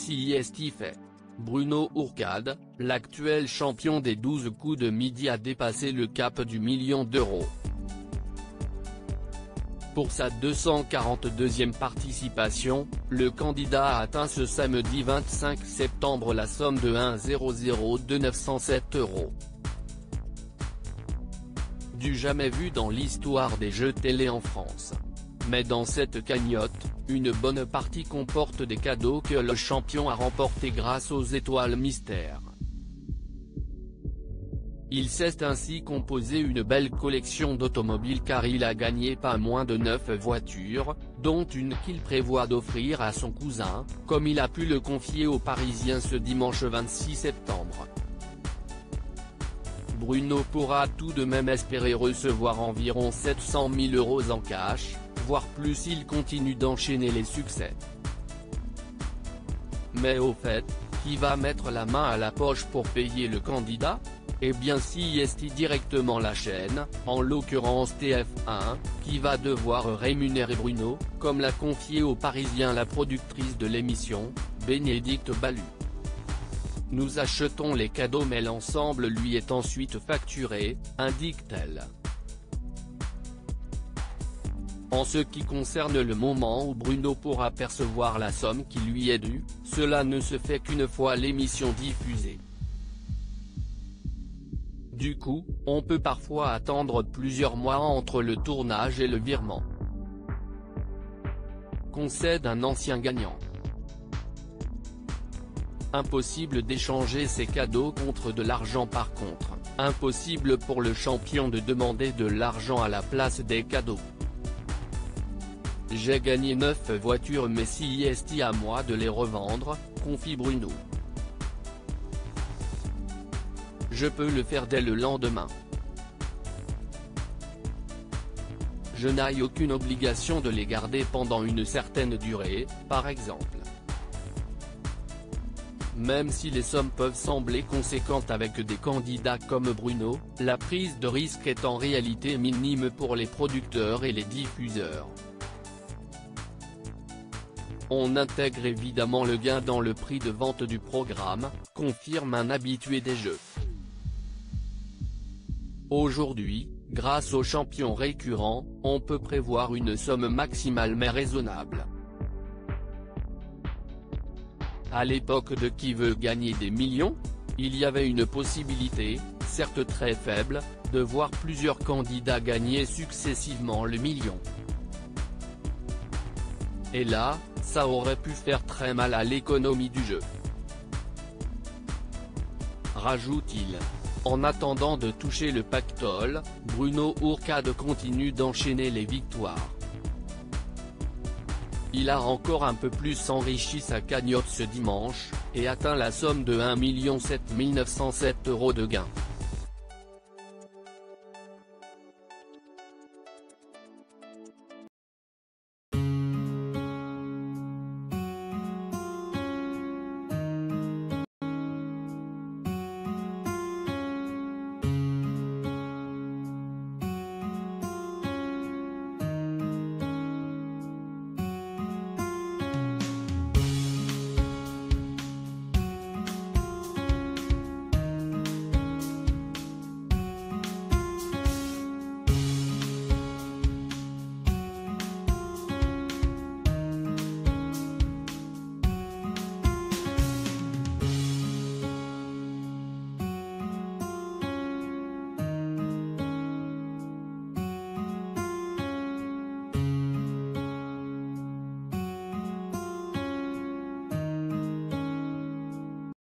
Messi est fait. Bruno Ourcade, l'actuel champion des 12 coups de midi a dépassé le cap du million d'euros. Pour sa 242e participation, le candidat a atteint ce samedi 25 septembre la somme de 1,00297 €. Du jamais vu dans l'histoire des jeux télé en France. Mais dans cette cagnotte, une bonne partie comporte des cadeaux que le champion a remportés grâce aux étoiles mystères. Il s'est ainsi composé une belle collection d'automobiles car il a gagné pas moins de 9 voitures, dont une qu'il prévoit d'offrir à son cousin, comme il a pu le confier aux Parisiens ce dimanche 26 septembre. Bruno pourra tout de même espérer recevoir environ 700 000 € en cash, voire plus s'il continue d'enchaîner les succès. Mais au fait, qui va mettre la main à la poche pour payer le candidat? Eh bien si est directement la chaîne, en l'occurrence TF1, qui va devoir rémunérer Bruno, comme l'a confié aux Parisiens la productrice de l'émission, Bénédicte Balu. Nous achetons les cadeaux mais l'ensemble lui est ensuite facturé, indique-t-elle. En ce qui concerne le moment où Bruno pourra percevoir la somme qui lui est due, cela ne se fait qu'une fois l'émission diffusée. Du coup, on peut parfois attendre plusieurs mois entre le tournage et le virement. Concède un ancien gagnant. Impossible d'échanger ces cadeaux contre de l'argent par contre, impossible pour le champion de demander de l'argent à la place des cadeaux. J'ai gagné 9 voitures mais si est à moi de les revendre, confie Bruno. Je peux le faire dès le lendemain. Je n'ai aucune obligation de les garder pendant une certaine durée, par exemple. Même si les sommes peuvent sembler conséquentes avec des candidats comme Bruno, la prise de risque est en réalité minime pour les producteurs et les diffuseurs. On intègre évidemment le gain dans le prix de vente du programme, confirme un habitué des jeux. Aujourd'hui, grâce aux champions récurrents, on peut prévoir une somme maximale mais raisonnable. À l'époque de Qui veut gagner des millions, il y avait une possibilité, certes très faible, de voir plusieurs candidats gagner successivement le million. Et là, ça aurait pu faire très mal à l'économie du jeu. Rajoute-t-il. En attendant de toucher le pactole, Bruno Ourcade continue d'enchaîner les victoires. Il a encore un peu plus enrichi sa cagnotte ce dimanche, et atteint la somme de 1 007 907 € de gains.